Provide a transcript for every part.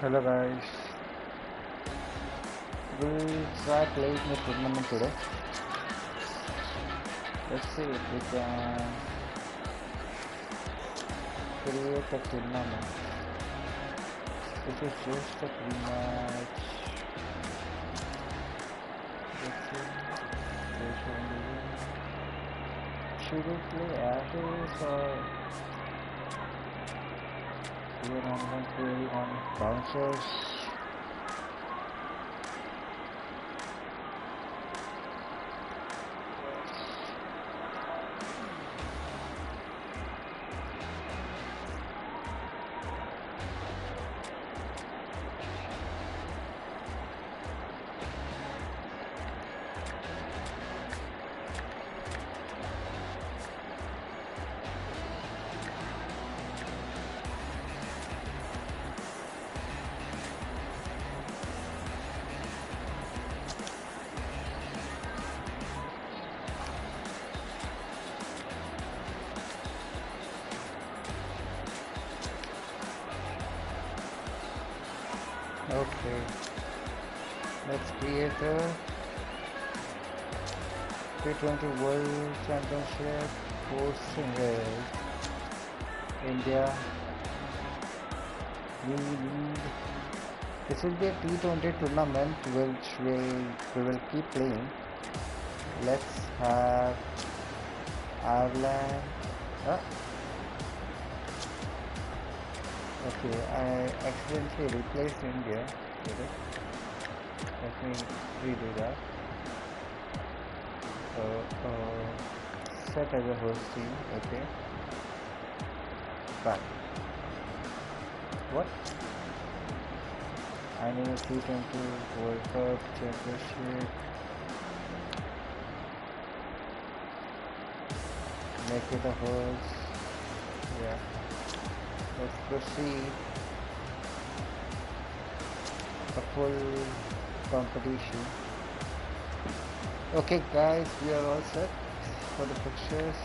Hello guys, we'll try playing a tournament today. Let's see if we can create a tournament. This is just a pre-match. Let's see. Should we play ashes or we are online play on bouncers? Okay, let's create a T20 World Championship hosting India. This will be a T20 tournament which we will keep playing. Let's have Ireland. Okay, I accidentally replaced India. Let me redo that. Set as a host team. Okay. Back. What? I need a T20 World Cup Championship. Make it a host. Yeah. Let's proceed. A full competition. Okay guys, we are all set for the pictures.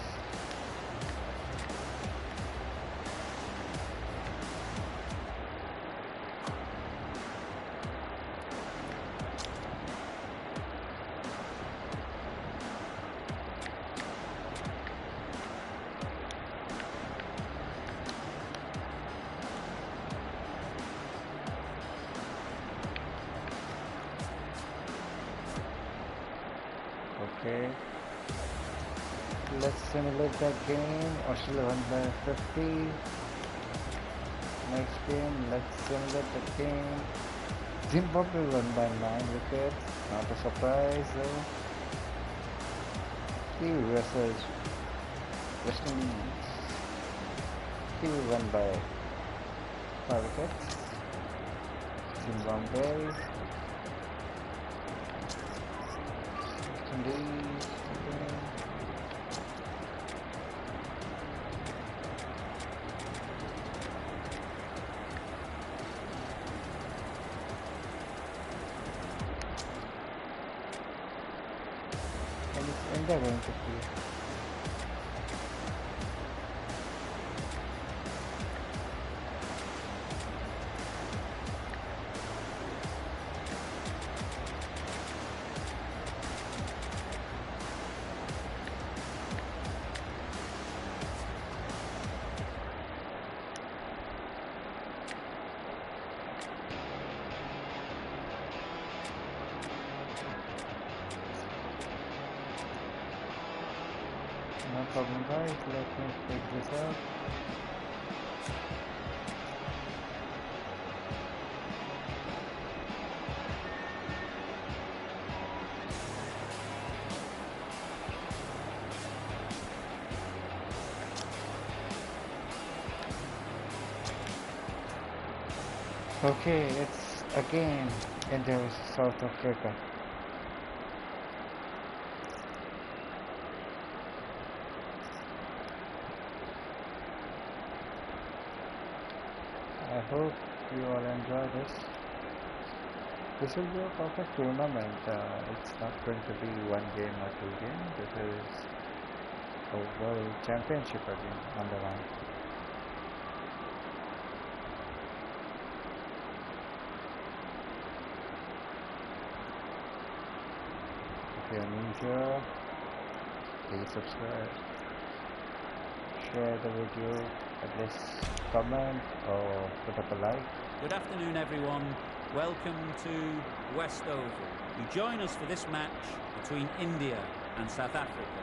Okay, let's simulate that game. Australia won by 50. Next game, let's simulate the game. Zimbabwe won by 9 wickets. Not a surprise though. Kiwi versus West Indies. Kiwi won by 5 wickets. Zimbabwe. Indies. And it's India going to play. No problem guys, let me pick this up. Okay, it's again India versus South Africa. I hope you all enjoy this. This will be a proper tournament. It's not going to be one game or two games. This is a world championship again on the line. you're new here, please subscribe, share the video, at least comment or put up a like. Good afternoon everyone, welcome to Westover. You join us for this match between India and South Africa.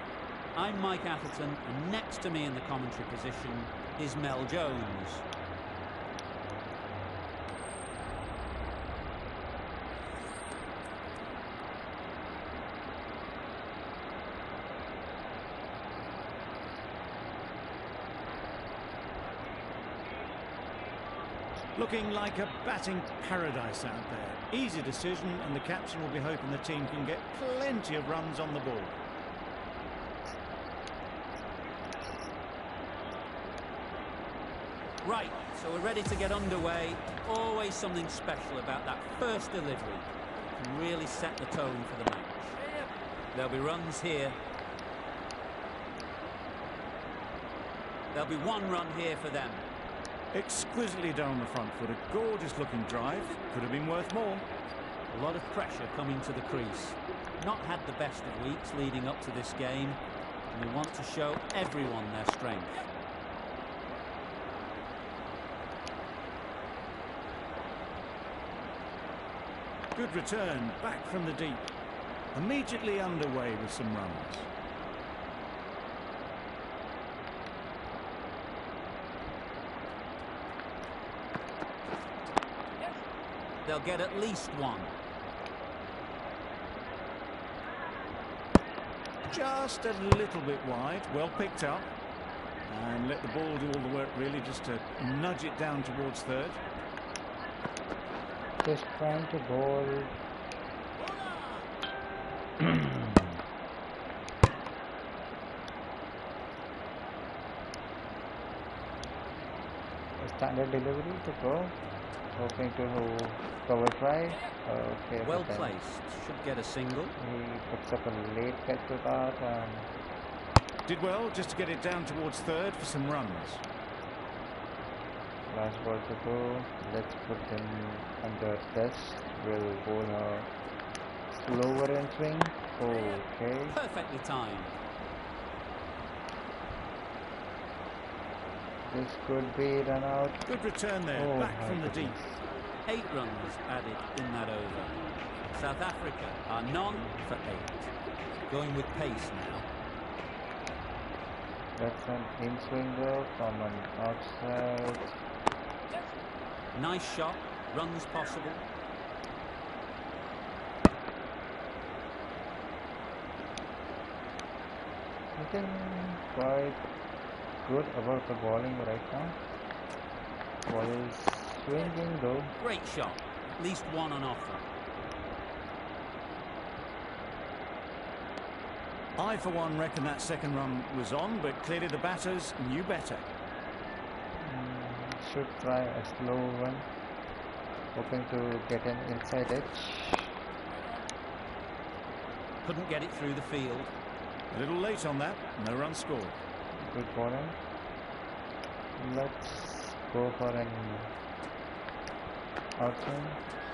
I'm Mike Atherton and next to me in the commentary position is Mel Jones. Looking like a batting paradise out there. Easy decision, and the captain will be hoping the team can get plenty of runs on the ball. Right, so we're ready to get underway. Always something special about that first delivery. It can really set the tone for the match. There'll be runs here. There'll be one run here for them. Exquisitely done on the front foot. A gorgeous looking drive. Could have been worth more. A lot of pressure coming to the crease. Not had the best of weeks leading up to this game, and they want to show everyone their strength. Good return, back from the deep. Immediately underway with some runs. They'll get at least one. Just a little bit wide, well picked up. And let the ball do all the work really, just to nudge it down towards third. Just trying to bowl. A standard delivery to go. Hoping to cover try. Okay, Well placed. Should get a single. He picks up a late catch to that and Did well just to get it down towards third for some runs. last ball to go. Let's put him under test. We'll bowl a slower in swing. Okay. Perfectly timed. This could be run out. Good return there, Oh, back from the deep. 8 runs added in that over. South Africa are none for 8. Going with pace now. That's an in swing though from an outside. Nice shot. Runs possible. Looking quite good about the bowling right now. Ball is swinging though. Great shot. At least one on offer. I, for one, reckon that second run was on, but clearly the batters knew better. Should try a slow one. Hoping to get an inside edge. Couldn't get it through the field. A little late on that, no run scored. Good bowling. Let's go for an outswing.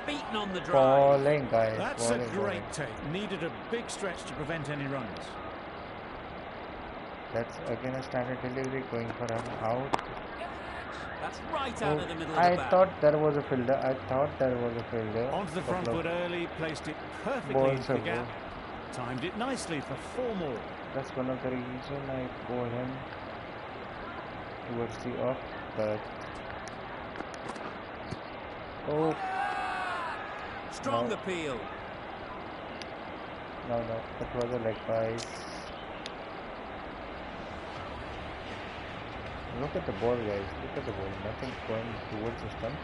Beaten on the drive. Bowling, guys. That's bowling, a great bowling. take. Needed a big stretch to prevent any runs. That's again a standard delivery going for an out. That's right out of the middle of the I bat. thought there was a fielder. Onto the front foot early, placed it perfectly Balls into the are gap. good. Timed it nicely for 4 more. That's one of the reason I bowl him towards the off, but oh Strong no. appeal. No, that was a leg prize. Look at the ball, guys. Look at the ball. Nothing going towards the stump.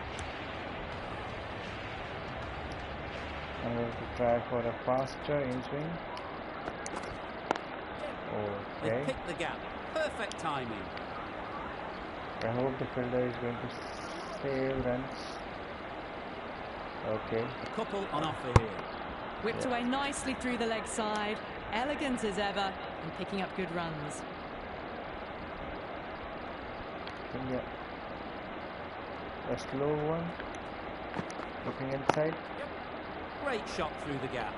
I'm going to try for a faster in swing. They Okay. picked the gap. Perfect timing. I hope the fielder is going to save runs. Okay. A couple on offer here. Whipped away nicely through the leg side. Elegant as ever and picking up good runs. Yeah. A slow one. Looking inside. Great shot through the gap.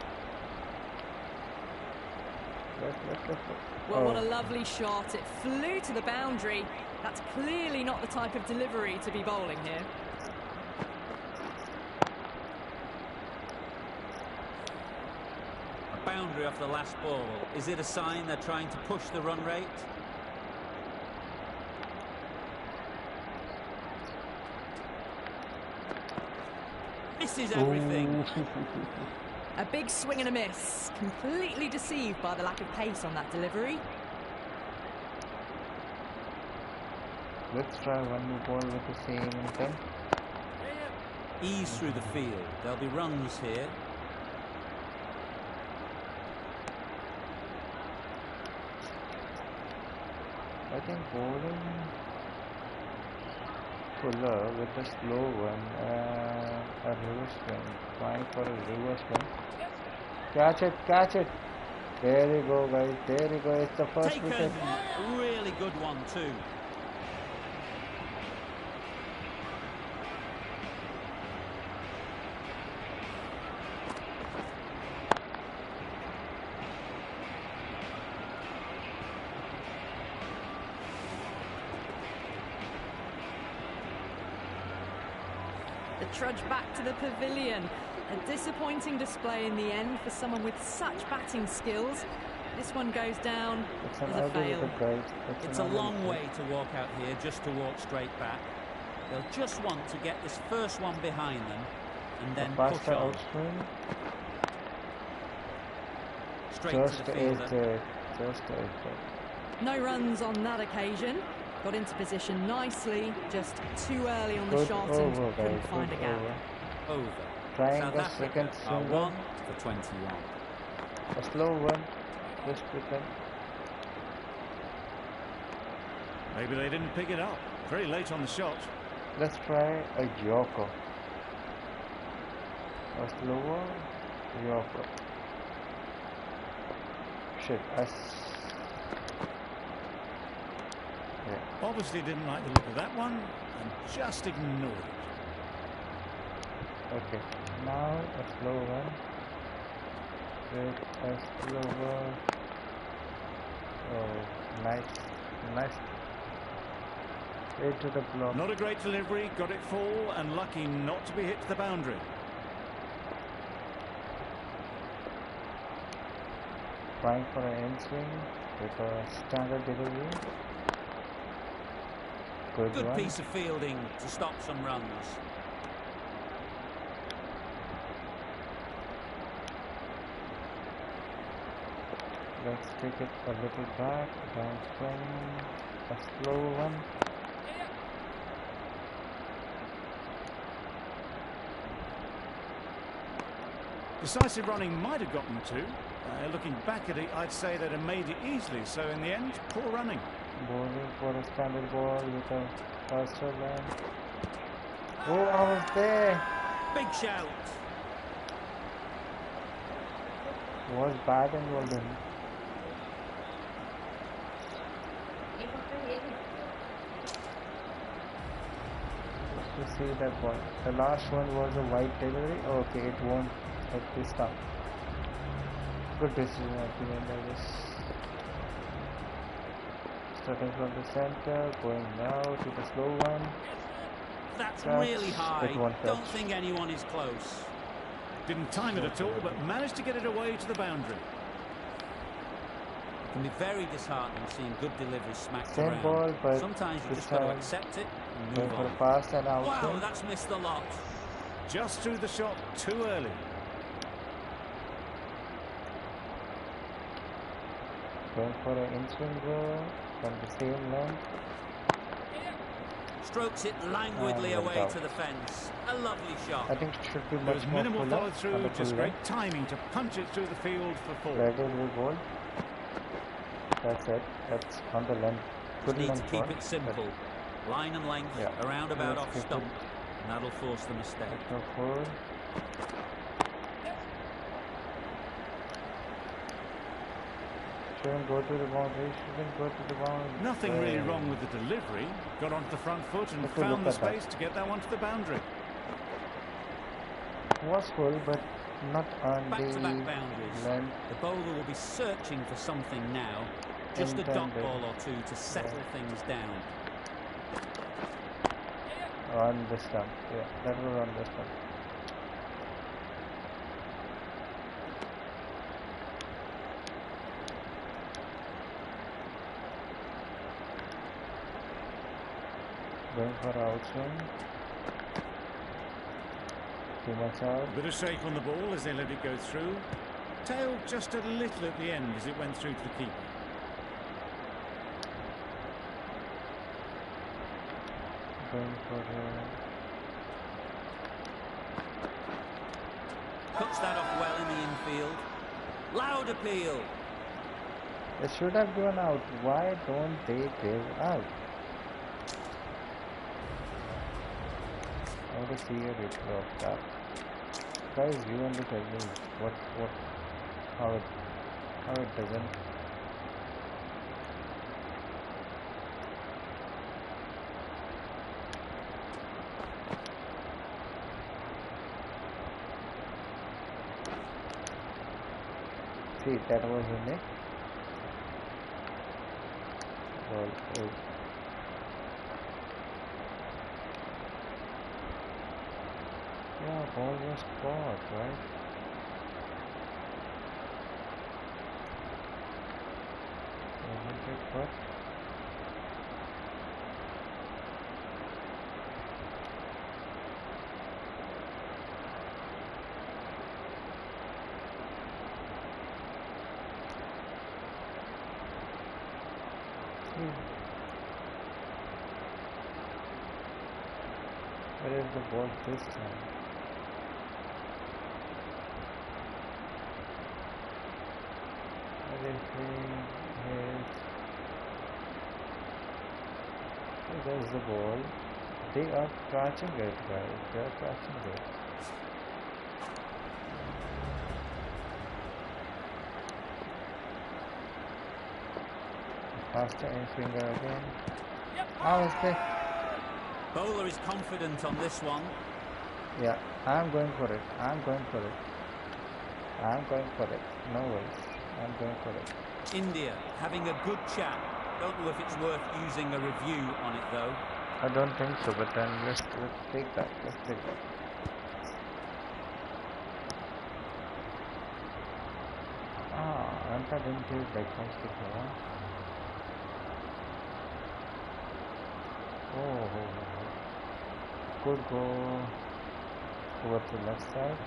Let's. Well, what a lovely shot. It flew to the boundary. That's clearly not the type of delivery to be bowling here. A boundary off the last ball. Is it a sign they're trying to push the run rate? Misses everything. A big swing and a miss. Completely deceived by the lack of pace on that delivery. Let's try one more ball with the same intent. Ease through the field. There'll be runs here. I think bowling Fuller with a slow one, a reverse swing, trying for a reverse swing. Catch it. There you go, guys. There you go. It's the first Taken. wicket. Really good one too. The trudge back to the pavilion. A disappointing display in the end for someone with such batting skills. This one goes down as a fail. It's a long way to walk out here just to walk straight back. They'll just want to get this first one behind them and then push on. Straight to the fielder. No runs on that occasion. Got into position nicely, just too early on the shot and couldn't find a gap. Over. Trying South the Africa second are single. 1 for 21. A slow one. Just pretend. Maybe they didn't pick it up. Very late on the shot. Let's try a Yorker. A slower Yorker. Shit, yeah. Obviously didn't like the look of that one and just ignored it. Okay, now a slow one with a slower. Oh, nice. Straight to the block. Not a great delivery, got it full and lucky not to be hit to the boundary. Trying for an in swing with a standard delivery. Good one. Piece of fielding to stop some runs. Let's take it a little back, down swing, a slow one. Decisive running might have gotten two. Looking back at it, I'd say they'd have made it easily. So in the end, poor running. Bowling for a standard ball with a faster line. Oh, I was there. Big shout. Was bad and well done. To see that ball. The last one was a wide delivery. Okay, it won't at this time. Good decision at the end, I guess. Starting from the center, going now to the slow one. That's really high. Don't think anyone is close. Didn't time it at all, but managed to get it away to the boundary. It can be very disheartening seeing good deliveries smacked Same around. ball, but sometimes you this just got to time accept it and going move for on. a fast and out. Wow, that's missed a lot. Just threw the shot too early. Going for an in-swing ball from the same length. Strokes it languidly away to the fence. A lovely shot. I think it should be There much was more minimal fuller follow through, on the just full great length. timing to punch it through the field for four. Regular ball. That's it. That's on the length. Just Good need to length keep ball. it simple. Line and length, Yeah. around about Let's off keep stump. it. And that'll force the mistake. That's no four. Shouldn't go to the boundary. Shouldn't go to the boundary. Nothing really wrong with the delivery. Got onto the front foot and found the space to get that one to the boundary. Was full, but not on Back-to-back the boundaries. length. The bowler will be searching for something now. Just a dot ball or two to settle things down. On the stump. Yeah, that was on the stump. Going for outswing. Too much out. A bit of shake on the ball as they let it go through. Tailed just a little at the end as it went through to the keeper. Going for Cuts that off well in the infield. Loud appeal. They should have given out. Why don't they give out? I want to see a replay of that. Guys, you only tell me how it doesn't. See, that was in it. Ball is. Yeah, ball was caught, right? Wasn't it caught? Where is the ball this time? Where is he? There's the ball. They are catching it, guys. They are catching it. Faster in finger again. How is it? Bowler is confident on this one. Yeah, I'm going for it. I'm going for it. I'm going for it. No worries. I'm going for it. India having a good chat. Don't know if it's worth using a review on it though. I don't think so, but then let's take that. Let's take that. Anta didn't take backhands before. Oh. Could go over to left side.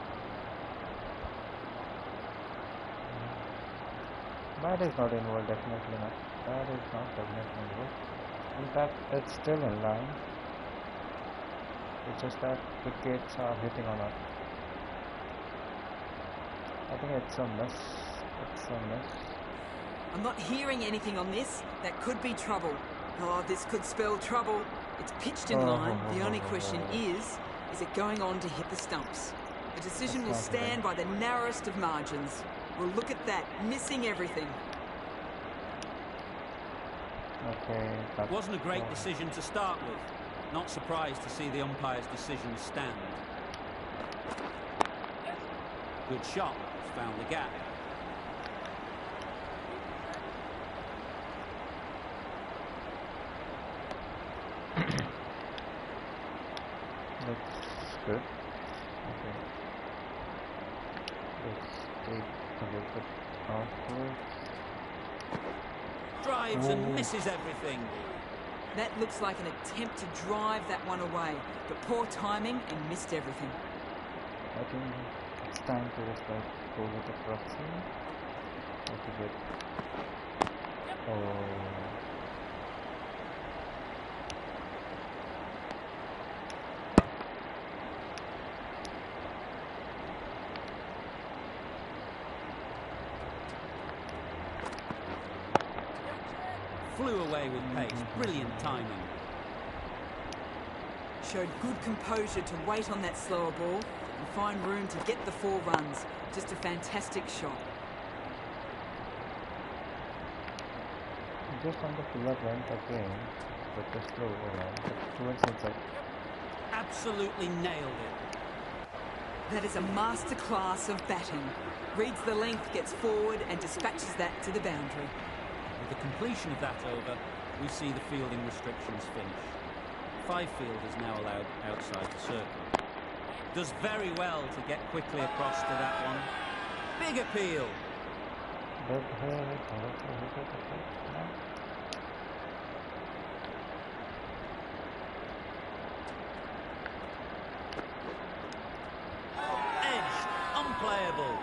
That is not involved, definitely not. That is not definitely involved. In fact, it's still in line. It's just that wickets are hitting or not. I think it's a miss. It's a miss. I'm not hearing anything on this. That could be trouble. Oh, this could spell trouble. It's pitched in line. The only question is it going on to hit the stumps? The decision will stand by the narrowest of margins. Well, look at that, missing everything. Okay. Wasn't a great decision to start with. Not surprised to see the umpire's decision stand. Good shot. Found the gap. That's good. Okay. Let's take a look at outwards. Drives and misses everything. That looks like an attempt to drive that one away, but poor timing and missed everything. I think it's time to just like go with the proxy. Have to get. Flew away with pace. Brilliant timing. Showed good composure to wait on that slower ball and find room to get the 4 runs. Just a fantastic shot. Just on the fuller length again, but the slow around, but towards inside. Absolutely nailed it. That is a masterclass of batting. Reads the length, gets forward and dispatches that to the boundary. With the completion of that over, we see the fielding restrictions finish. 5 fielders now allowed outside the circle. Does very well to get quickly across to that one. Big appeal. Edged, unplayable.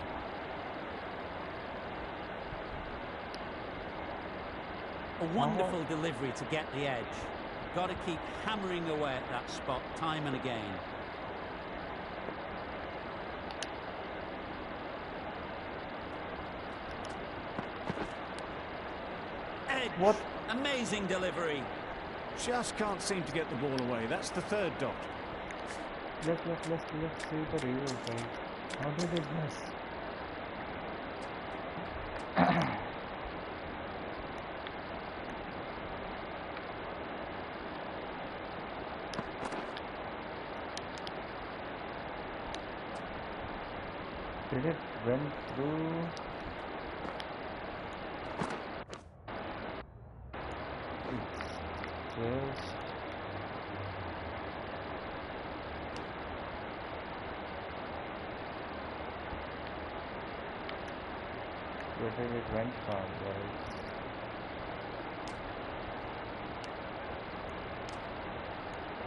A wonderful delivery to get the edge. Got to keep hammering away at that spot time and again. Edge. What? Amazing delivery. Just can't seem to get the ball away. That's the 3rd dot. Let's see the review, guys. How did it miss? Did it went through? Yes. Where did it went from, guys?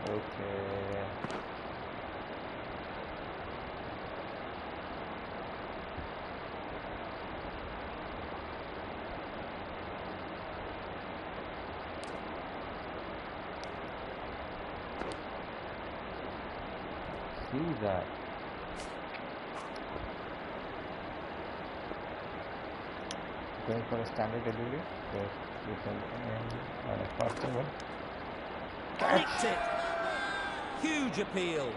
Okay. See that. Going for a standard delivery, so you can on a faster one. Nicked it. Huge appeal.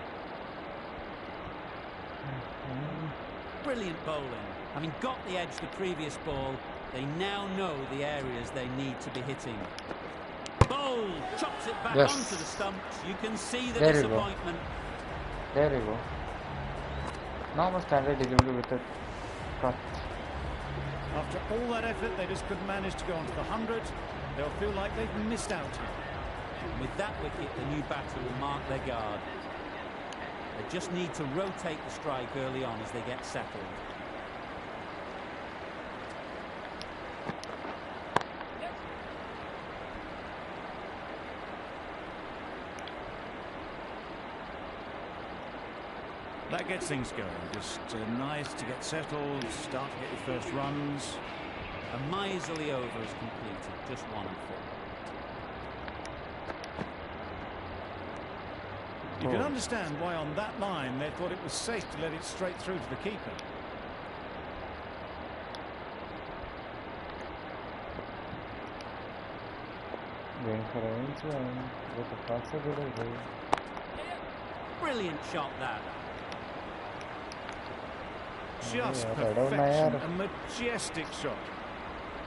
Brilliant bowling. Having got the edge the previous ball, they now know the areas they need to be hitting. Bowl chops it back onto the stumps. You can see the disappointment. There you go. Normal standard delivery with a cut. After all that effort, they just couldn't manage to go onto the 100. They'll feel like they've missed out here. With that wicket, the new batter will mark their guard. They just need to rotate the strike early on as they get settled. That gets things going. Just nice to get settled, start to get your first runs. A miserly over is completed, just 1 and 4. You can understand why on that line they thought it was safe to let it straight through to the keeper. Going for a win with a faster delivery. Brilliant shot that. Just perfection, a majestic shot.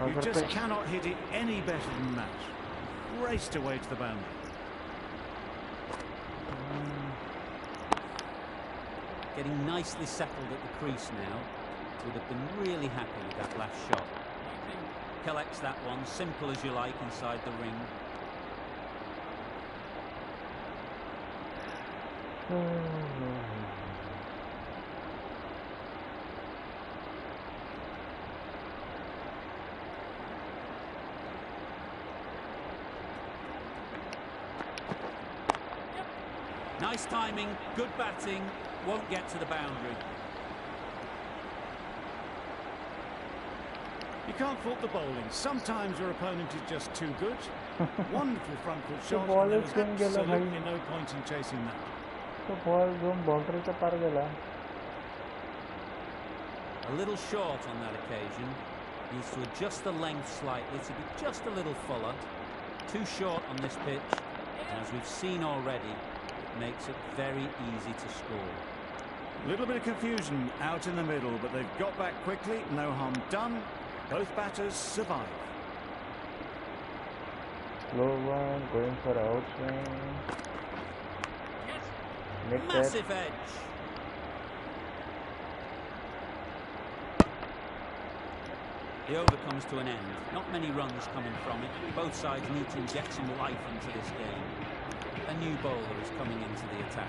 You just cannot hit it any better than that. Raced away to the boundary. Getting nicely settled at the crease now. Would have been really happy with that last shot. Collects that one, simple as you like, inside the ring. Nice timing, good batting, won't get to the boundary. You can't fault the bowling. Sometimes your opponent is just too good. Wonderful front foot shot. ball There is was going gela absolutely bhai. no point in chasing that. तो ball zone boundary चा पार गेला. A little short on that occasion. Needs to adjust the length slightly to be just a little fuller. Too short on this pitch. And as we've seen already, it makes it very easy to score. A little bit of confusion out in the middle, but they've got back quickly. No harm done. Both batters survive. Slow one, going for outswing. Massive edge. The over comes to an end. Not many runs coming from it. Both sides need to inject some life into this game. A new bowler is coming into the attack.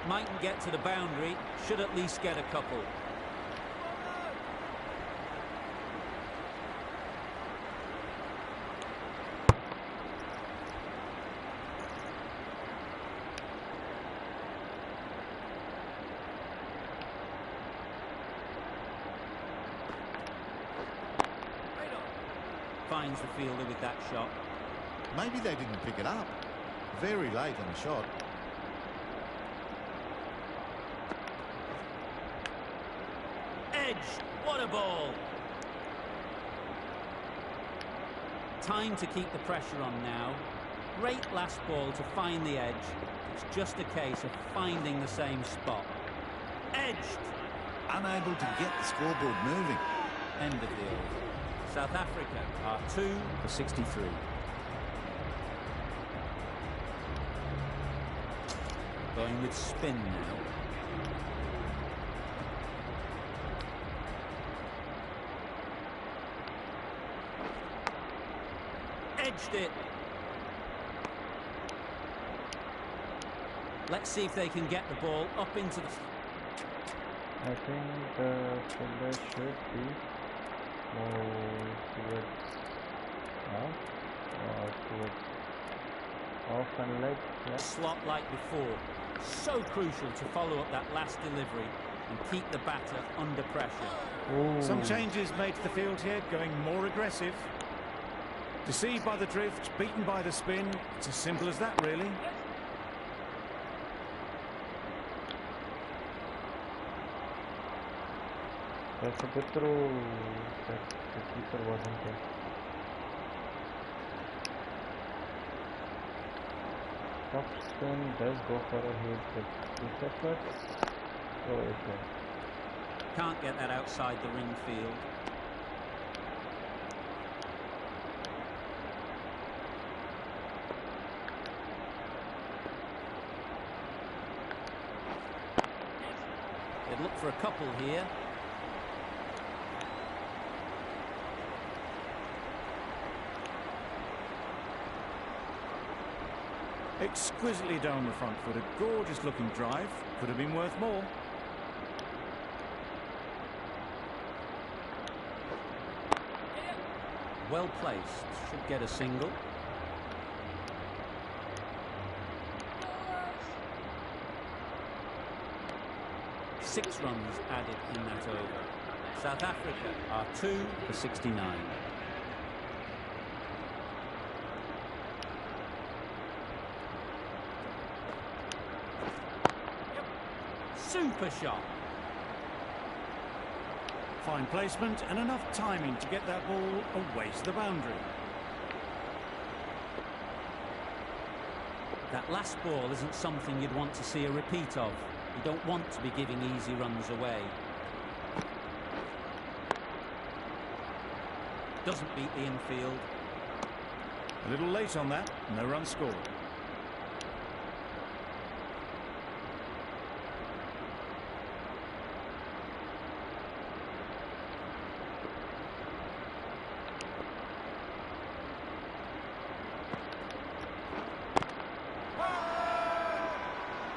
Mightn't get to the boundary, should at least get a couple. Finds the fielder with that shot. Maybe they didn't pick it up. Very late on the shot. What a ball! Time to keep the pressure on now. Great last ball to find the edge. It's just a case of finding the same spot. Edged! Unable to get the scoreboard moving. End of the over. South Africa are 2 for 63. Going with spin now. Edged it. Let's see if they can get the ball up into the... I think the fielder should be more towards off or towards off and leg. Yeah. Slot like before. So crucial to follow up that last delivery and keep the batter under pressure. Ooh. Some changes made to the field here, going more aggressive. Deceived by the drift, beaten by the spin. It's as simple as that, really. That's a good throw that the keeper wasn't there. Top spin does go for a hit, but with efforts, throw it there. Can't get that outside the ring field. They'd look for a couple here. Exquisitely down the front foot, a gorgeous looking drive. Could have been worth more. Well placed, should get a single. Six runs added in that over. South Africa are 2 for 69. Super shot. Fine placement and enough timing to get that ball away to the boundary. That last ball isn't something you'd want to see a repeat of. You don't want to be giving easy runs away. Doesn't beat the infield. A little late on that, no run scored.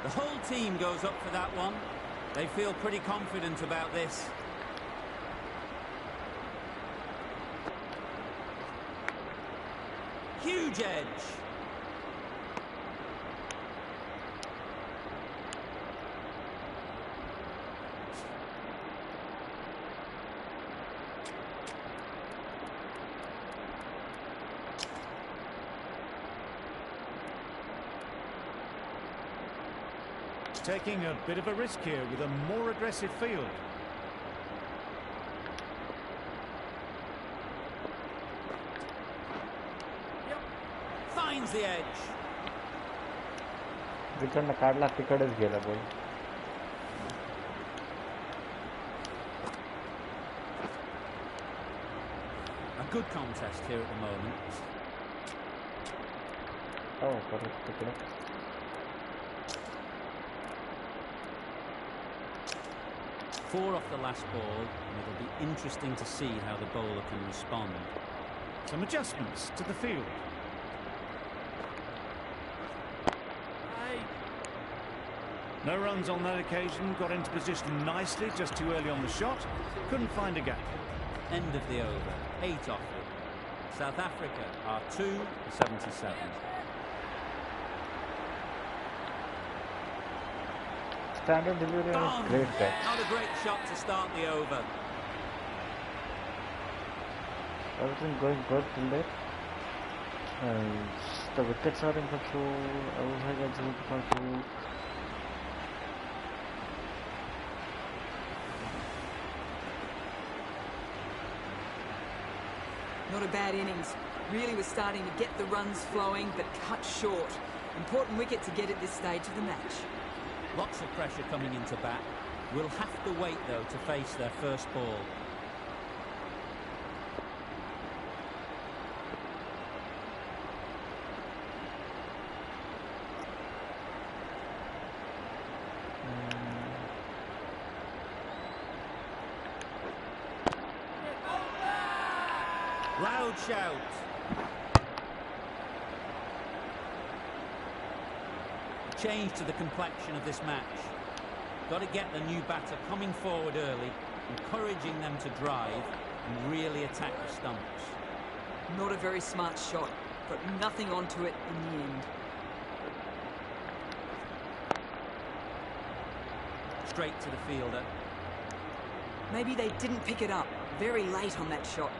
The whole team goes up for that one. They feel pretty confident about this. Huge edge. Taking a bit of a risk here with a more aggressive field. Finds the edge. तिकडनं काढला तिकडेच गेला ball. A good contest here at the moment. Oh, correct. तिकडे. Four off the last ball, and it'll be interesting to see how the bowler can respond. Some adjustments to the field. No runs on that occasion, got into position nicely, just too early on the shot, couldn't find a gap. End of the over, 8 off it. South Africa are 2 for 77. Standard delivery is great catch. Not a great shot to start the over. Everything going good till there. And the wickets are in control. Everything is in control. Not a bad innings. Really was starting to get the runs flowing, but cut short. Important wicket to get at this stage of the match. Lots of pressure coming into bat. Will have to wait, though, to face their first ball. Loud shout. Change to the complexion of this match. Got to get the new batter coming forward early, encouraging them to drive and really attack the stumps. Not a very smart shot, but nothing onto it in the end. Straight to the fielder. Maybe they didn't pick it up. Very late on that shot.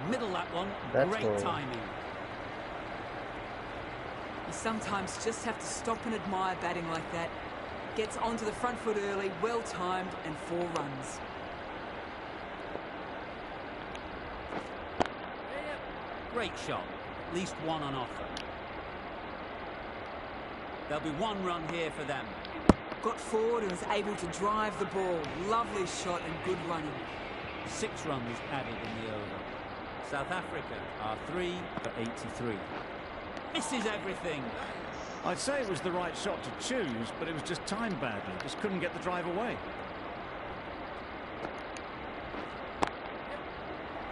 Middle that one. That's Great cool. timing. You sometimes just have to stop and admire batting like that. Gets onto the front foot early, well timed, and 4 runs. Great shot. At least one on offer. There'll be 1 run here for them. Got forward and was able to drive the ball. Lovely shot and good running. 6 runs added in the over. South Africa are 3 for 83. Misses everything. I'd say it was the right shot to choose, but it was just timed badly. Just couldn't get the drive away.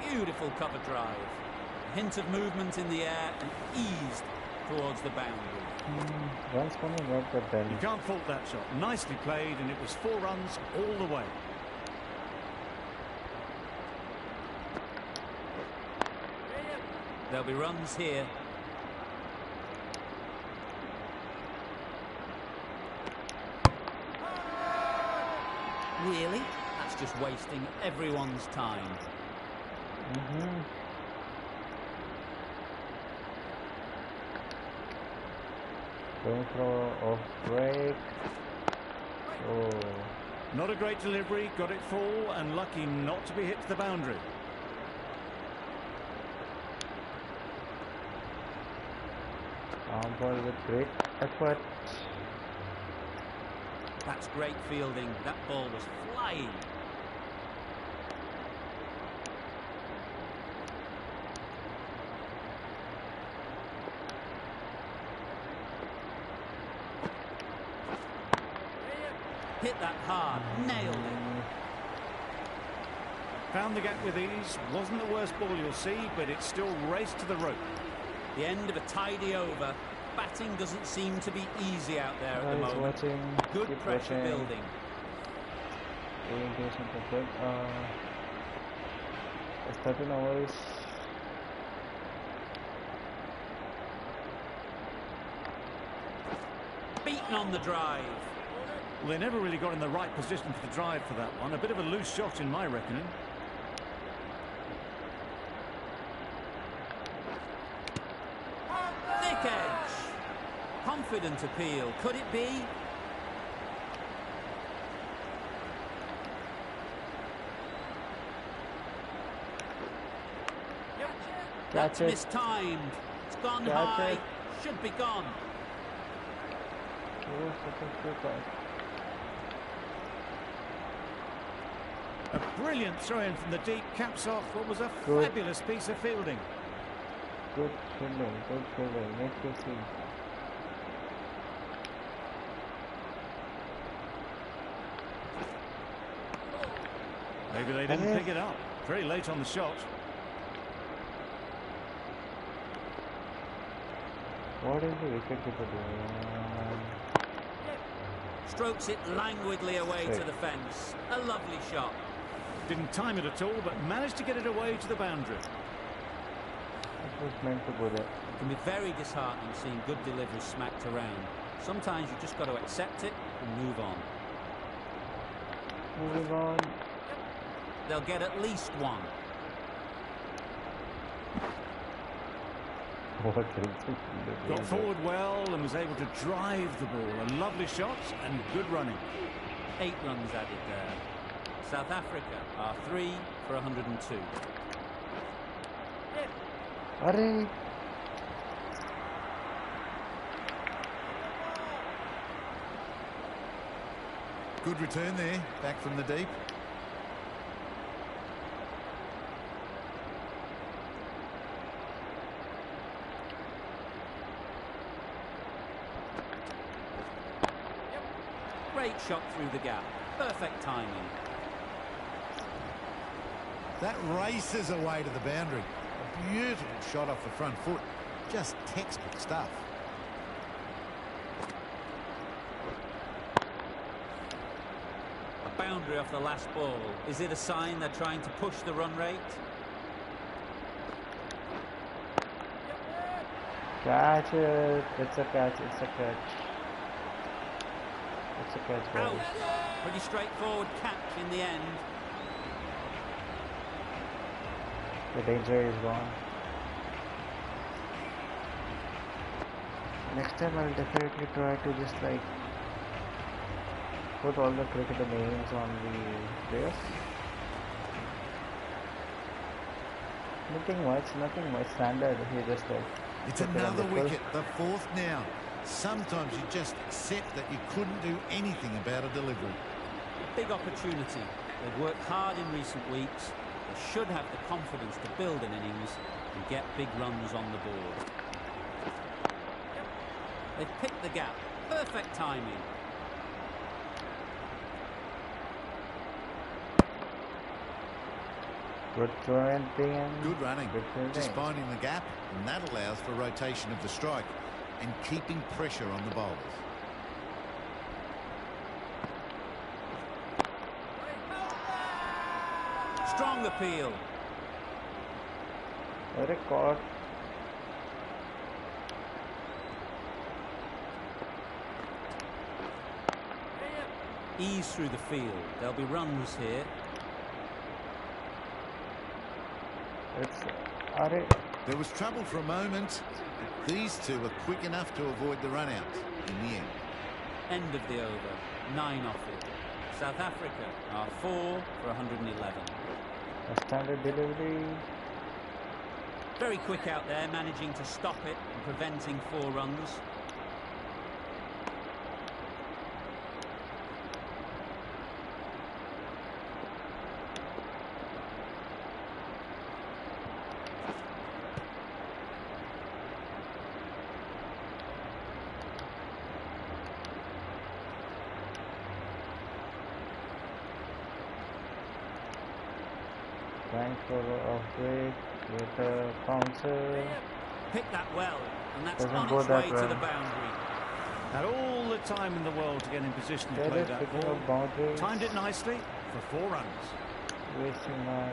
Beautiful cover drive. A hint of movement in the air and eased towards the boundary. Runs coming up, but then You can't fault that shot. Nicely played, and it was 4 runs all the way. There'll be runs here. Really? That's just wasting everyone's time. Going for off break. Oh, Not a great delivery, got it full, and lucky not to be hit to the boundary. arm ball with great effort. That's great fielding. That ball was flying. Hit that hard, nailed it. Found the gap with ease. Wasn't the worst ball you'll see, but it still raced to the rope. The end of a tidy over. Batting doesn't seem to be easy out there at the moment. Watching, Good keep pressure watching. building. Orientation good. It's 13 hours. Beaten on the drive. Well, they never really got in the right position for the drive for that one. A bit of a loose shot in my reckoning. quick edge. Confident appeal. Could it be? That's mistimed. It's gone high. Should be gone. A brilliant throw-in from the deep caps off what was a fabulous piece of fielding. Good fielding. Make you see. Maybe they didn't pick it up. Very late on the shot. What is the wicketkeeper doing? Strokes it languidly away to the fence. A lovely shot. Didn't time it at all, but managed to get it away to the boundary. It was meant to go there. It can be very disheartening seeing good deliveries smacked around. Sometimes you just got to accept it and move on. Moving on. They'll get at least one. Got forward well and was able to drive the ball. A lovely shot and good running. 8 runs added there. South Africa are 3 for 102. Arey. Good return there, back from the deep. Great shot through the gap. Perfect timing. That races away to the boundary. A beautiful shot off the front foot. Just textbook stuff. A boundary off the last ball. Is it a sign they're trying to push the run rate? Catch it. It's a catch. It's a catch. It's a catch, ball. Out. Pretty straightforward catch in the end. The danger is gone. Next time I'll definitely try to just like put all the cricketer names on the players. Nothing much standard here, just like it's another wicket, the 4th now. Sometimes you just accept that you couldn't do anything about a delivery. Big opportunity. They've worked hard in recent weeks. They should have the confidence to build an innings and get big runs on the board. They've picked the gap. Perfect timing. Good throw-in, good running. Just finding the gap, and that allows for rotation of the strike and keeping pressure on the bowlers. Strong appeal. Very caught. Ease through the field. There'll be runs here. There was trouble for a moment, but these two were quick enough to avoid the run out in the end. End of the over. 9 off it. South Africa are 4 for 111. A standard delivery. Very quick out there, managing to stop it and preventing 4 runs. Trying for a break with a bouncer. Pick that well, and that's Doesn't on go its that way well. to the boundary. Had all the time in the world to get in position to play that ball. Timed it nicely for 4 runs. Wasting my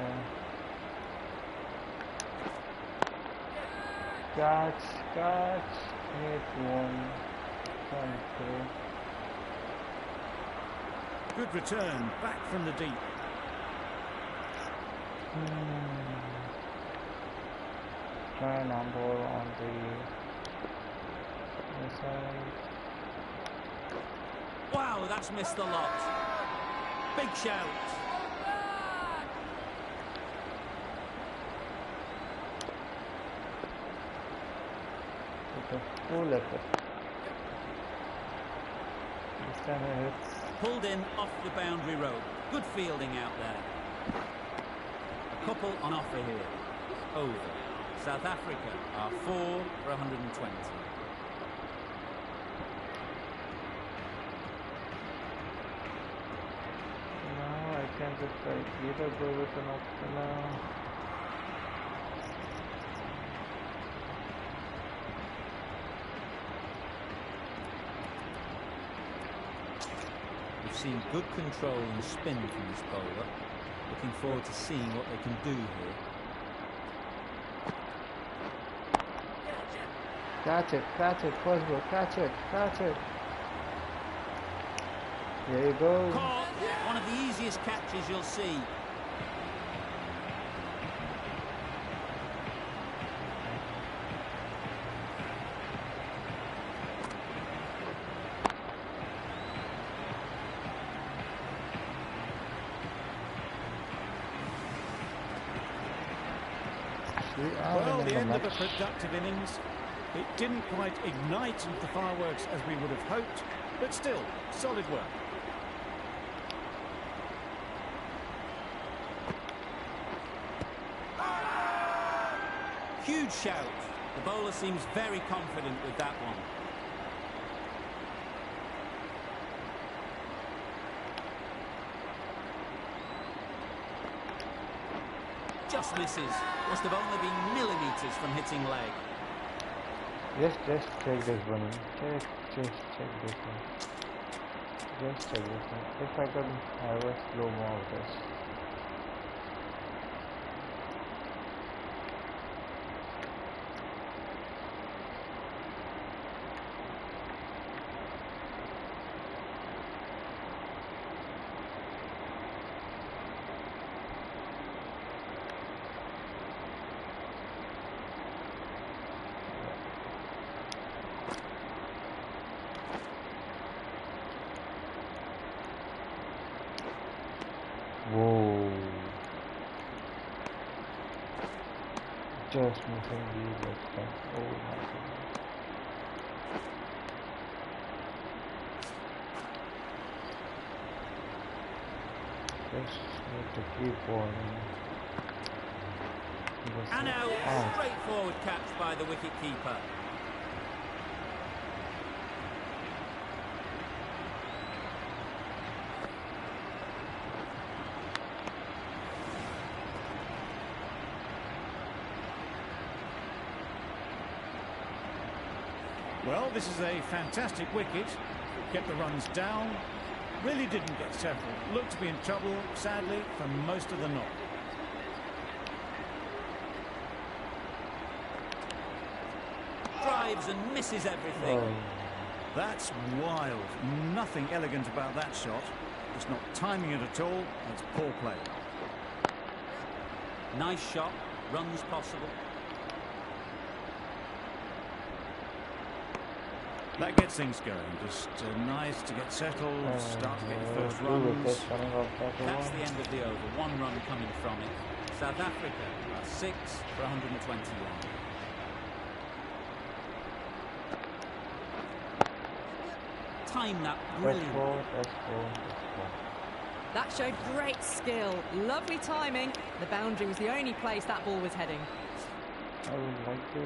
catch, hit 1, come through. Good return, back from the deep. Try and on the Wow, that's missed a lot. Big shout. It's a full effort. This time it hits. Pulled in off the boundary rope. Good fielding out there. A couple on offer here. Over. South Africa are 4 for 120. Now I can decide either go with an off-spinner. We've seen good control and spin from this bowler. Looking forward to seeing what they can do here. Catch it, first ball, catch it. There you go. Caught. One of the easiest catches you'll see. Well, the end of a productive innings. It didn't quite ignite the fireworks as we would have hoped, but still, solid work. Huge shout. The bowler seems very confident with that one. Just misses. Must have only been millimetres from hitting leg. Just check this one. Just check this one. Just check this one. If I could have a slow-mo of this. Whoa. Just missing the left hand. Oh my goodness. Just need to keep bowling. And out. Straightforward catch by the wicket keeper. Well, this is a fantastic wicket. Kept the runs down. Really didn't get settled. Looked to be in trouble, sadly, for most of the knock. Drives and misses everything. Oh. That's wild. Nothing elegant about that shot. It's not timing it at all. It's poor play. Nice shot. Runs possible. That gets things going. Just nice to get settled, start to get your first runs. That's the end of the over. 1 run coming from it. South Africa are 6 for 121. Time that brilliant. That showed great skill. Lovely timing. The boundary was the only place that ball was heading. I would like to,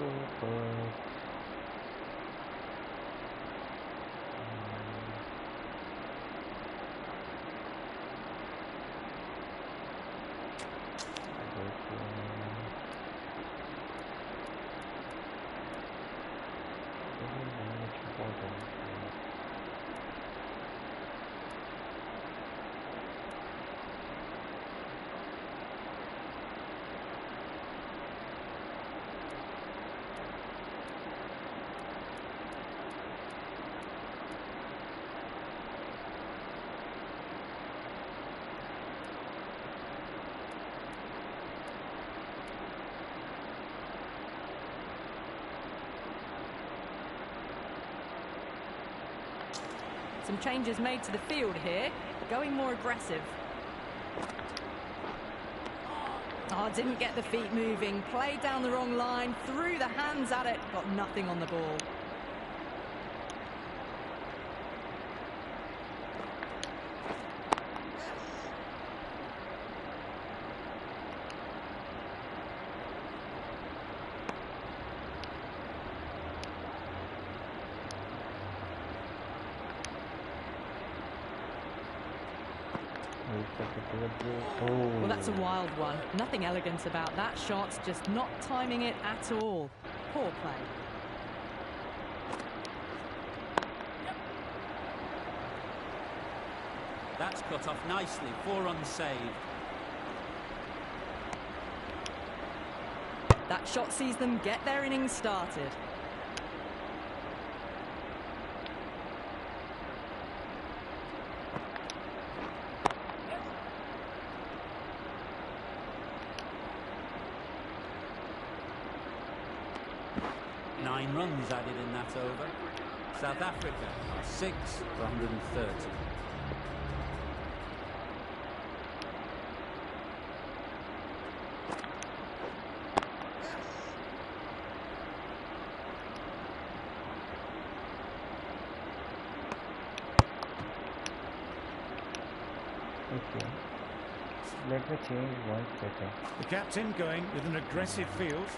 Some changes made to the field here, going more aggressive. Oh, didn't get the feet moving, played down the wrong line, threw the hands at it, got nothing on the ball. Well, that's a wild one. Nothing elegant about that shot, just not timing it at all. Poor play. That's cut off nicely, 4 runs saved. That shot sees them get their innings started. Nine runs added in that over. South Africa are 6 for 130. Okay, let me change one setting. The captain going with an aggressive field.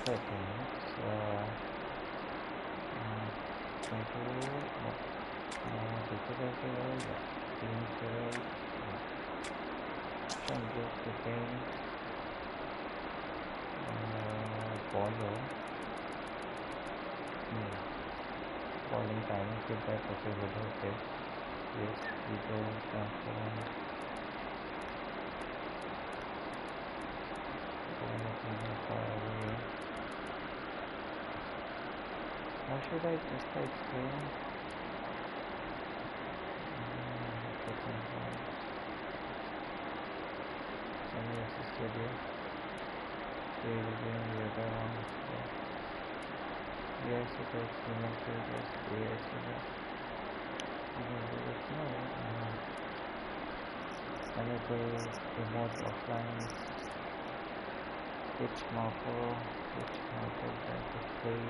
Settings. Bowling timing feedback. Okay. Yes, we go transform. How should I just explain? Any assisted here? Again, the other one. Yes, it is cemented. Yes, it is. No. Enable remote offline. Pitch marker. That is free.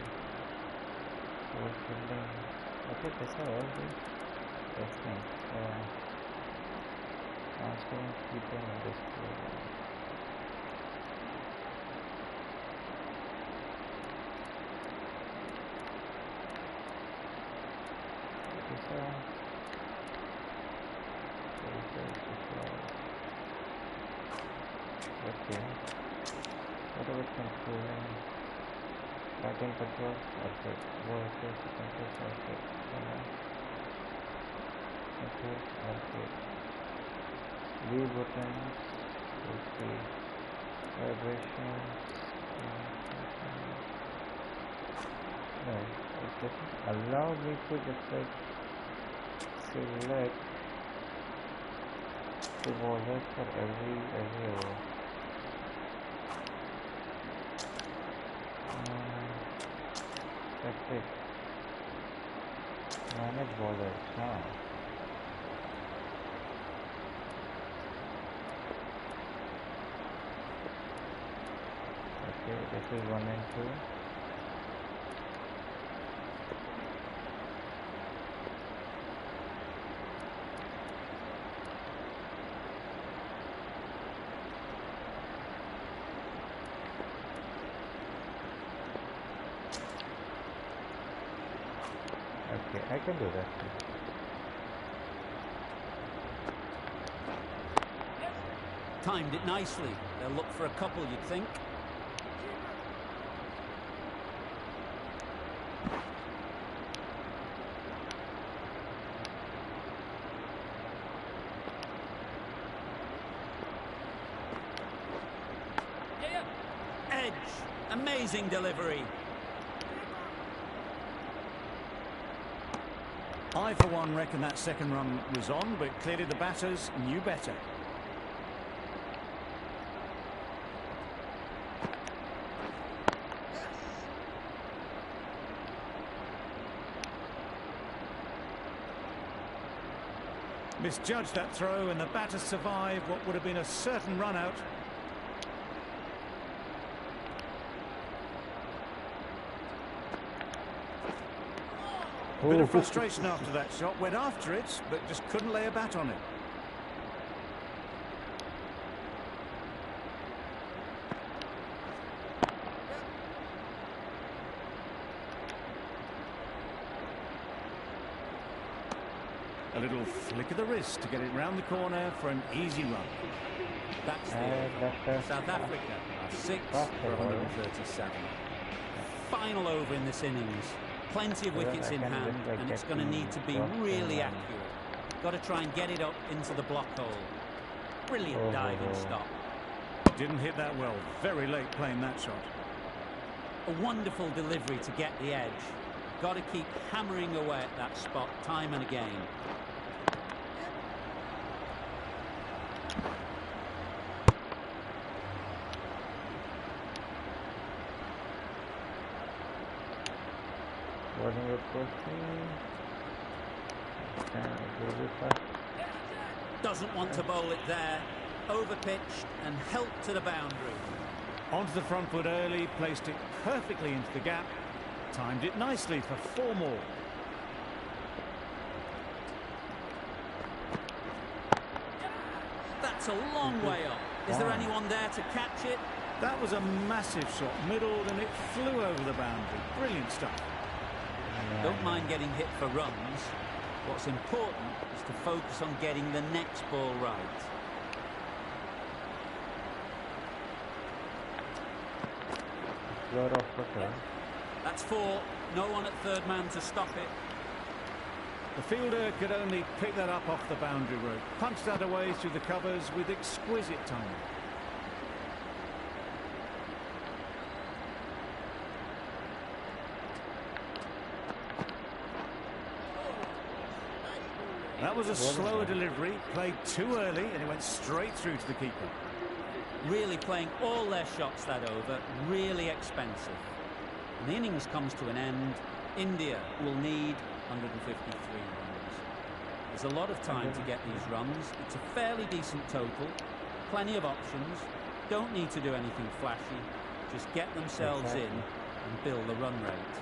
Fielding. Okay, that's all. Excellent. Transparent keeping in display. Okay. What about controlling? Batting control, okay. Versus control, okay. Control, okay. Leave buttons, okay. Vibrations. No, it doesn't allow me to just like select the bowlers for every over. That's it. Manage bowlers, huh? Okay, this is 1 and 2. Okay, I can do that. Timed it nicely. They'll look for a couple, you'd think. Edge. Amazing delivery. I, for one, reckon that second run was on, but clearly the batters knew better. Misjudged that throw, and the batter survived what would have been a certain run out. A bit of frustration after that shot. Went after it, but just couldn't lay a bat on it. A little flick of the wrist to get it round the corner for an easy run. That's the South Africa are 6 for 137. Final over in this innings. Plenty of wickets in hand, and it's going to need to be really accurate. Got to try and get it up into the block hole. Brilliant diving stop. Didn't hit that well. Very late playing that shot. A wonderful delivery to get the edge. Got to keep hammering away at that spot time and again. Doesn't want to bowl it there. Overpitched and helped to the boundary. Onto the front foot early, placed it perfectly into the gap. Timed it nicely for 4 more. That's a long way up. Is there anyone there to catch it? That was a massive shot, middled, and it flew over the boundary. Brilliant stuff. Don't mind getting hit for runs. What's important is to focus on getting the next ball right. That's 4. No one at third man to stop it. The fielder could only pick that up off the boundary rope. Punched that away through the covers with exquisite timing. That was a slower delivery, played too early, and it went straight through to the keeper. Really playing all their shots that over, really expensive. When the innings comes to an end, India will need 153 runs. There's a lot of time to get these runs. It's a fairly decent total, plenty of options, don't need to do anything flashy, just get themselves in and build the run rate.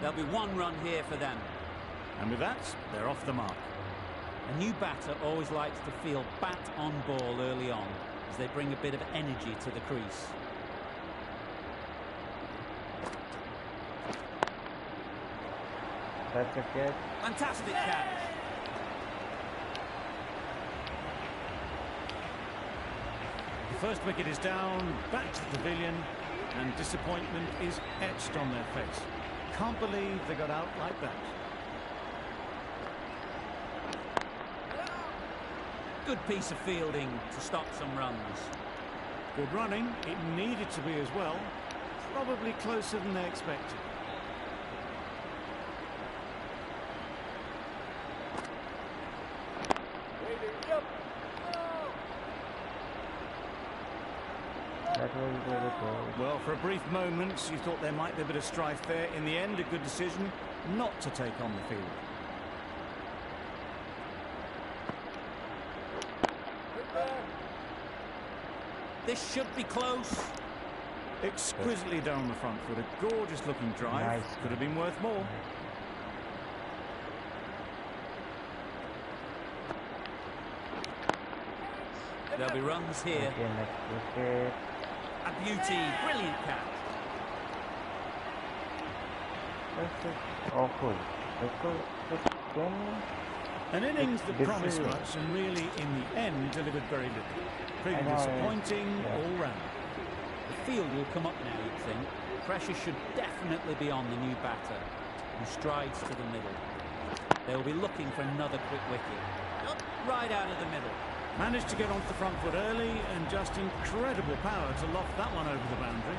There'll be 1 run here for them. And with that, they're off the mark. A new batter always likes to feel bat on ball early on as they bring a bit of energy to the crease. That's a catch. Fantastic catch. The first wicket is down, back to the pavilion, and disappointment is etched on their face. Can't believe they got out like that. Good piece of fielding to stop some runs. Good running. It needed to be as well. Probably closer than they expected. Well, for a brief moment, you thought there might be a bit of strife there. In the end, a good decision not to take on the field. This should be close. Exquisitely down the front foot. A gorgeous looking drive. Nice. Could have been worth more. There'll be runs here. A beauty. Brilliant catch. Awful. An innings that promised much and really, in the end, delivered very little. Pretty disappointing all round. The field will come up now, you'd think. Pressure should definitely be on the new batter, who strides to the middle. They'll be looking for another quick wicket. Right out of the middle. Managed to get onto the front foot early, and just incredible power to loft that one over the boundary.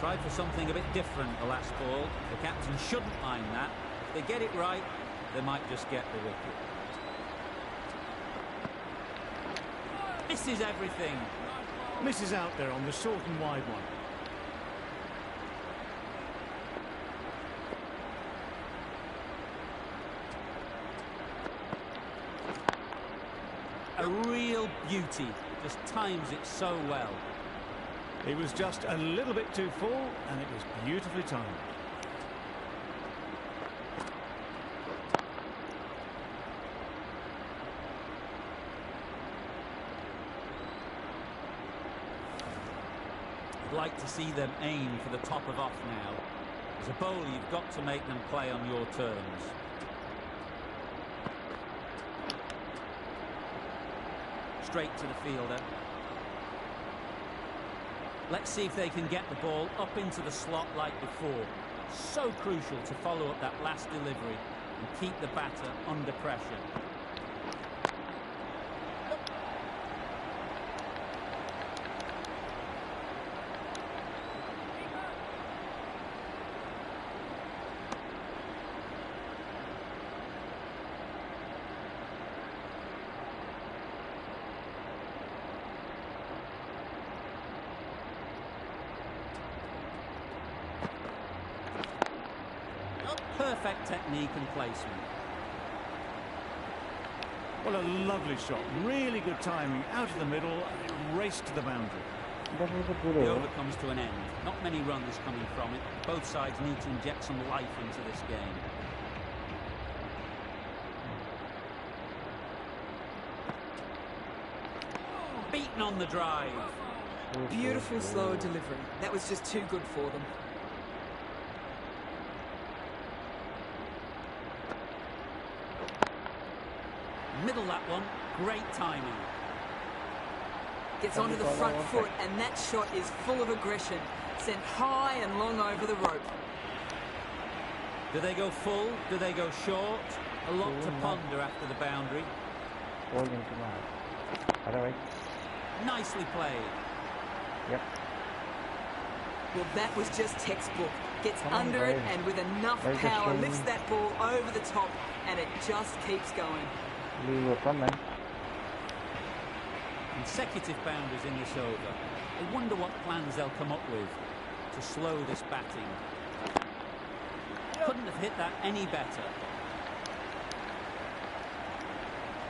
Tried for something a bit different the last ball. The captain shouldn't mind that. If they get it right, they might just get the wicket. Misses everything. Misses out there on the short and wide one. A real beauty, just times it so well. He was just a little bit too full, and it was beautifully timed. I'd like to see them aim for the top of off now. As a bowler, you've got to make them play on your terms. Straight to the fielder. Let's see if they can get the ball up into the slot like before. So crucial to follow up that last delivery and keep the batter under pressure. Perfect technique and placement. Well, a lovely shot. Really good timing. Out of the middle, and it raced to the boundary. That was a good The over. over comes to an end. Not many runs coming from it. Both sides need to inject some life into this game. Beaten on the drive. Beautiful slow delivery. That was just too good for them. Middle that one. Great timing. Gets onto the front foot, and that shot is full of aggression. Sent high and long over the rope. Do they go full? Do they go short? A lot to ponder after the boundary. Hold into my otherwise. Nicely played. Yep. Well, that was just textbook. Gets under it, and with enough power, lifts that ball over the top, and it just keeps going. We were coming. Consecutive boundaries in this over. I wonder what plans they'll come up with to slow this batting. Couldn't have hit that any better.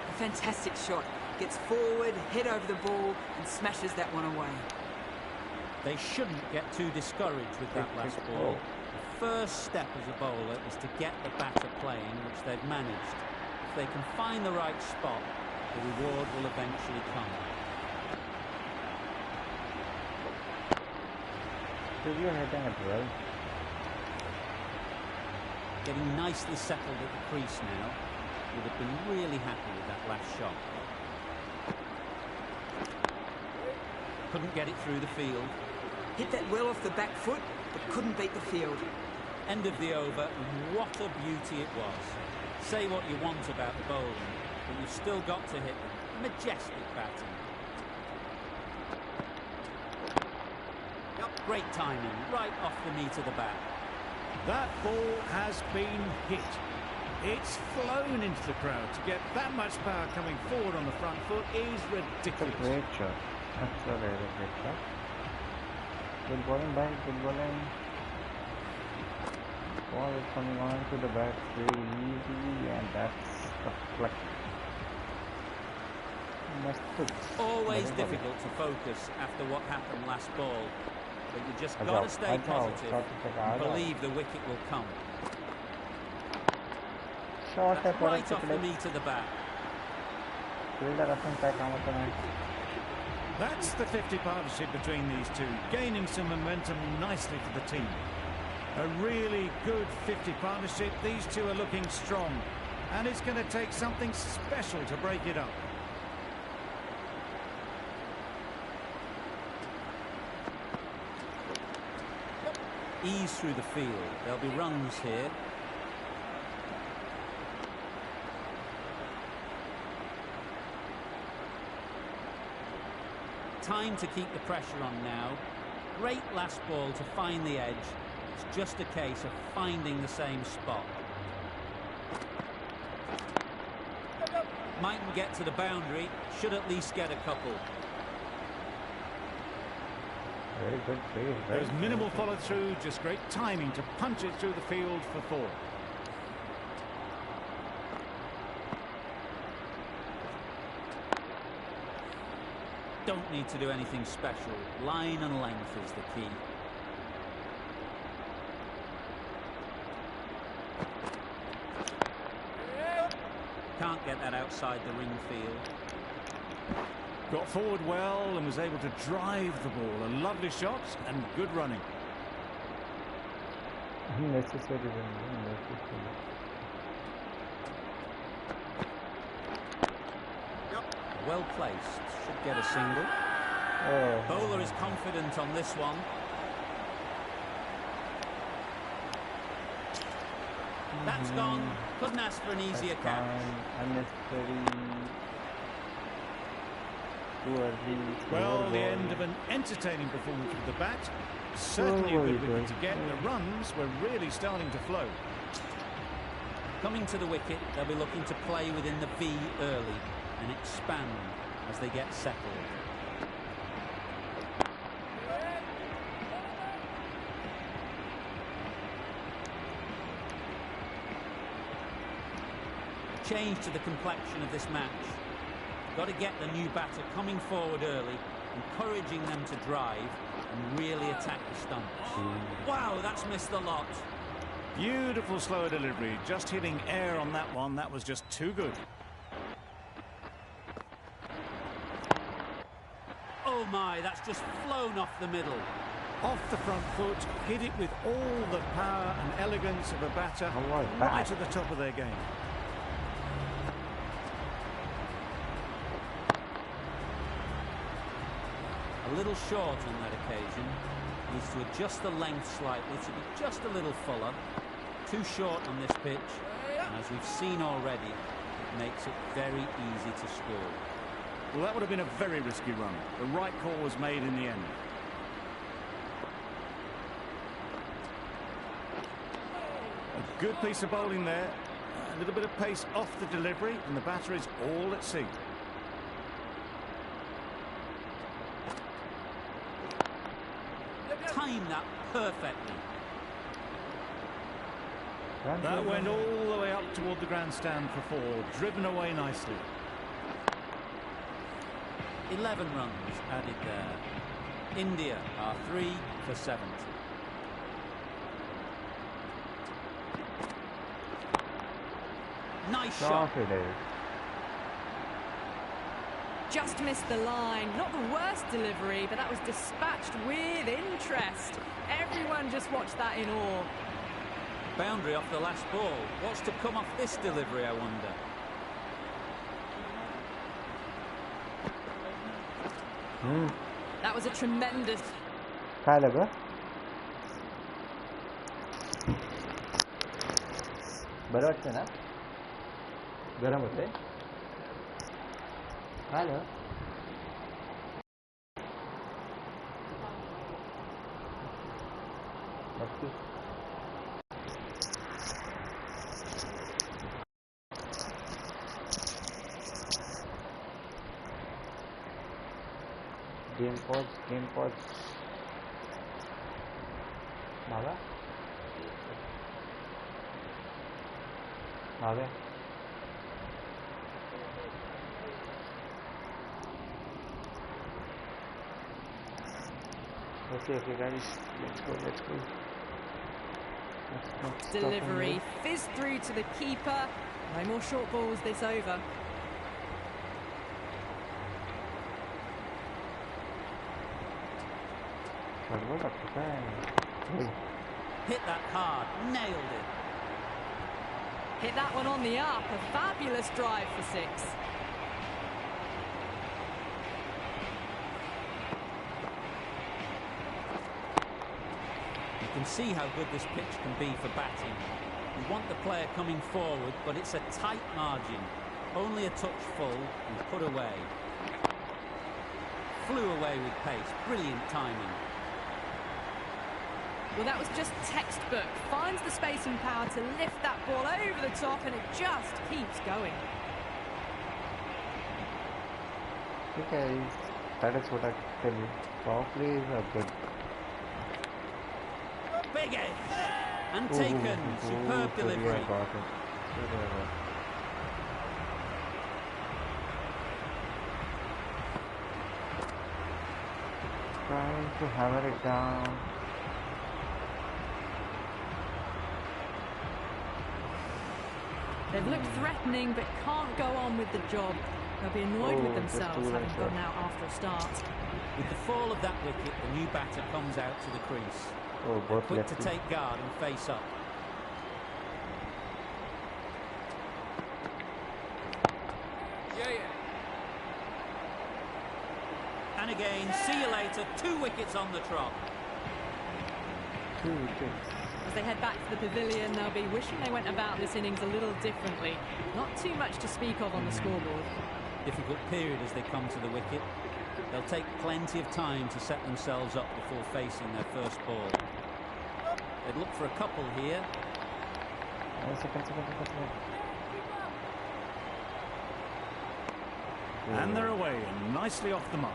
A fantastic shot. Gets forward, head over the ball, and smashes that one away. They shouldn't get too discouraged with that last ball. The first step as a bowler is to get the batter playing, which they've managed. If they can find the right spot, the reward will eventually come. Because you're hitting it well. Getting nicely settled at the crease now. Would have been really happy with that last shot. Couldn't get it through the field. Hit that well off the back foot, but couldn't beat the field. End of the over, and what a beauty it was. Say what you want about the bowling, but you've still got to hit them. Majestic batting. Great timing, right off the knee to the back. That ball has been hit. It's flown into the crowd. To get that much power coming forward on the front foot is It's a ridiculous. great shot. That's a very great shot. Good bowling back, good bowling. Ball is coming on to the back very easy, and that's the flex. Always difficult to focus after what happened last ball, but you just got to stay positive and believe the wicket will come. That's right off the knee to the back. That's the 50 partnership between these two, gaining some momentum nicely for the team. A really good 50 partnership. These two are looking strong, and it's going to take something special to break it up. Ease through the field. There'll be runs here. Time to keep the pressure on now. Great last ball to find the edge. It's just a case of finding the same spot. Mightn't get to the boundary. Should at least get a couple. Very good play. There was minimal follow-through, just great timing to punch it through the field for 4. Don't need to do anything special. Line and length is the key. Can't get that outside the ring field. Got forward well and was able to drive the ball. A lovely shot and good running. Unnecessary. Well placed. Should get a single. Bowler is confident on this one. That's gone. Couldn't ask for an easier catch. Unnecessary. Too early. Well, the end of an entertaining performance with the bat. Certainly a good wicket to get. The runs were really starting to flow. Coming to the wicket, they'll be looking to play within the V early and expand as they get settled. Change to the complexion of this match. Got to get the new batter coming forward early, encouraging them to drive and really attack the stumps. Wow, that's missed the lot. Beautiful slow delivery, just hitting air on that one. That was just too good. Oh my, that's just flown off the middle. Off the front foot, hit it with all the power and elegance of a batter, right at the top of their game. A little short on that occasion. Needs to adjust the length slightly to be just a little fuller. Too short on this pitch. And as we've seen already, it makes it very easy to score. Well, that would have been a very risky run. The right call was made in the end. A good piece of bowling there. A little bit of pace off the delivery, and the batter is all at sea. Time that perfectly. That went all the way up toward the grandstand for 4, driven away nicely. 11 runs added there. India are 3 for 70. Nice shot. Just missed the line. Not the worst delivery, but that was dispatched with interest. Everyone just watched that in awe. Boundary off the last ball. What's to come off this delivery, I wonder? That was a tremendous... काय लगा? बरं वाटतं ना? गरम होते? काय झालं? नक्की. Game pause. Maga? Maga? Okay, guys, let's go. Delivery fizzed through to the keeper. No more short balls this over. Hit that hard, nailed it. Hit that one on the up, a fabulous drive for 6. You can see how good this pitch can be for batting. You want the player coming forward, but it's a tight margin. Only a touch full and put away. Flew away with pace, brilliant timing. Well, that was just textbook. Finds the space and power to lift that ball over the top, and it just keeps going. Okay, that is what I tell you. Power plays are good. Big hit! And taken. Superb delivery. Trying to hammer it down. They've looked threatening but can't go on with the job. They'll be annoyed with themselves having gone out after a start. With the fall of that wicket, the new batter comes out to the crease. Both quick to take guard and face up. And again, see you later, 2 wickets on the trot. 2 wickets. As they head back to the pavilion, they'll be wishing they went about this innings a little differently. Not too much to speak of on the scoreboard. Difficult period as they come to the wicket. They'll take plenty of time to set themselves up before facing their first ball. They'd look for a couple here. Second. And they're away and nicely off the mark.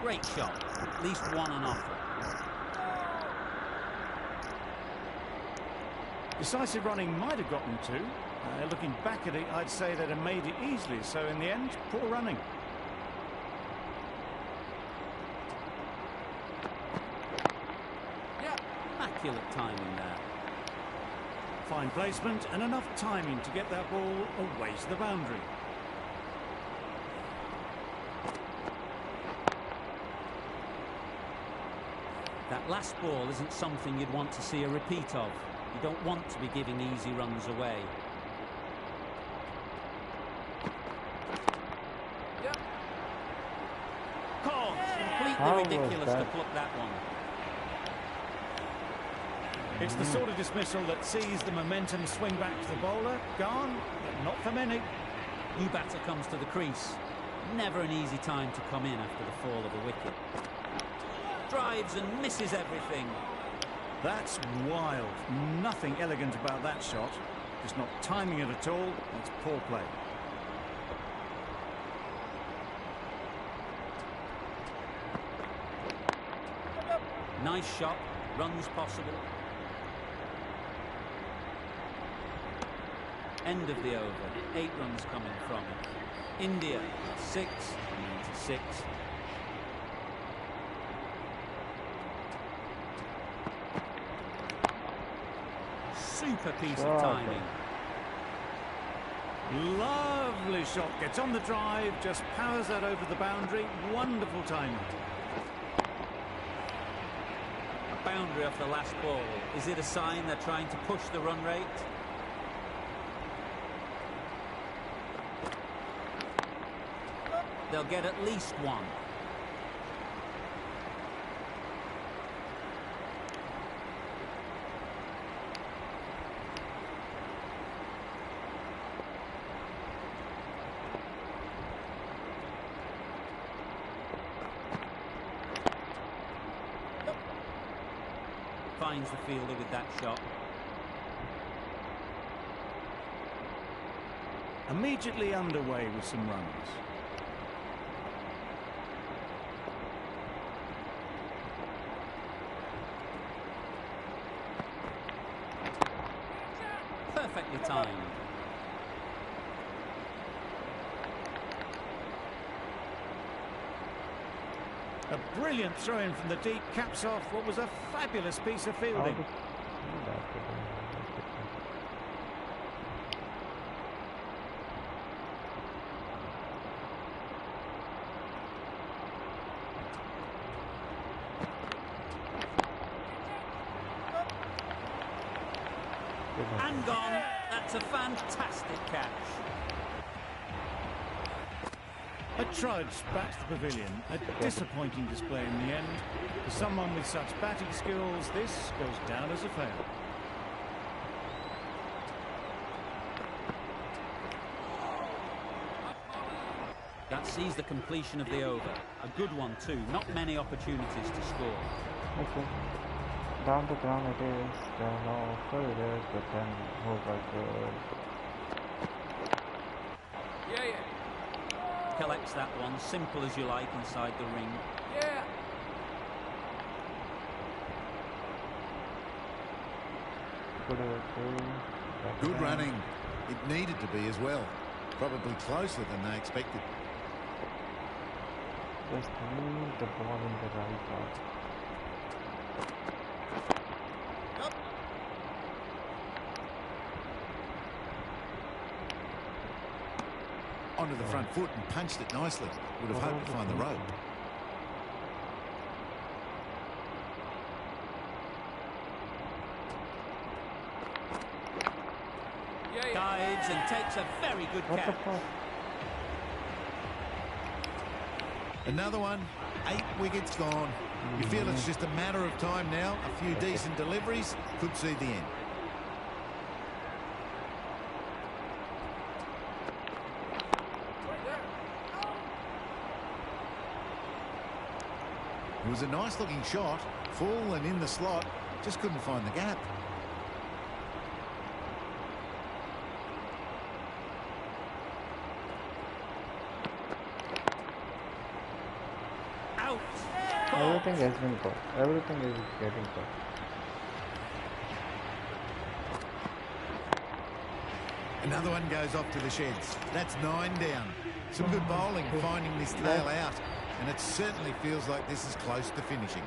Great shot. At least one on offer. Decisive running might have gotten 2. Looking back at it, I'd say they'd have made it easily. So in the end, poor running. Immaculate timing there. Fine placement and enough timing to get that ball away to the boundary. That last ball isn't something you'd want to see a repeat of. You don't want to be giving easy runs away. Caught! Completely ridiculous to pluck that one. It's the sort of dismissal that sees the momentum swing back to the bowler. Gone, but not for many. New batter comes to the crease. Never an easy time to come in after the fall of a wicket. Drives and misses everything. That's wild. Nothing elegant about that shot. Just not timing it at all. It's poor play. Nice shot. Runs possible. End of the over. 8 runs coming from it. India 6, 96. Super piece of timing. Lovely shot. Gets on the drive. Just powers that over the boundary. Wonderful timing. A boundary off the last ball. Is it a sign they're trying to push the run rate? They'll get at least 1. Finds the fielder with that shot. Immediately underway with some runs. Perfectly timed. A brilliant throw-in from the deep caps off what was a fabulous piece of fielding. And gone. That's a fantastic catch. A trudge back to the pavilion. A disappointing display in the end. For someone with such batting skills, this goes down as a fail. That sees the completion of the over. A good one too. Not many opportunities to score. Down the ground it is. There are no furthers, but then, oh my god. Collects that one, simple as you like, inside the ring. Good running. It needed to be as well. Probably closer than they expected. Just need the ball in the right path. Onto the front foot and punched it nicely. Would have hoped to find the rope. Dives and takes a very good catch. Another one. 8 wickets gone. You feel it's just a matter of time now. A few decent deliveries could see the end. It was a nice looking shot. Full and in the slot. Just couldn't find the gap. Out. Everything has been caught. Everything is getting caught. Another one goes off to the sheds. That's 9 down. Some good bowling finding this tail out. And it certainly feels like this is close to finishing.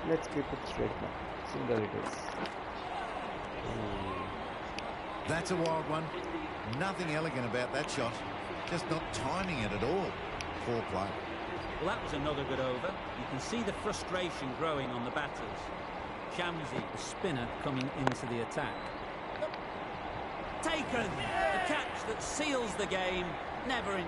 Let's keep it straight now. Single it is. That's a wild one. Nothing elegant about that shot. Just not timing it at all. Poor play. Well, that was another good over. You can see the frustration growing on the batters. Shamsi, the spinner, coming into the attack. Taken! The catch that seals the game. Never in...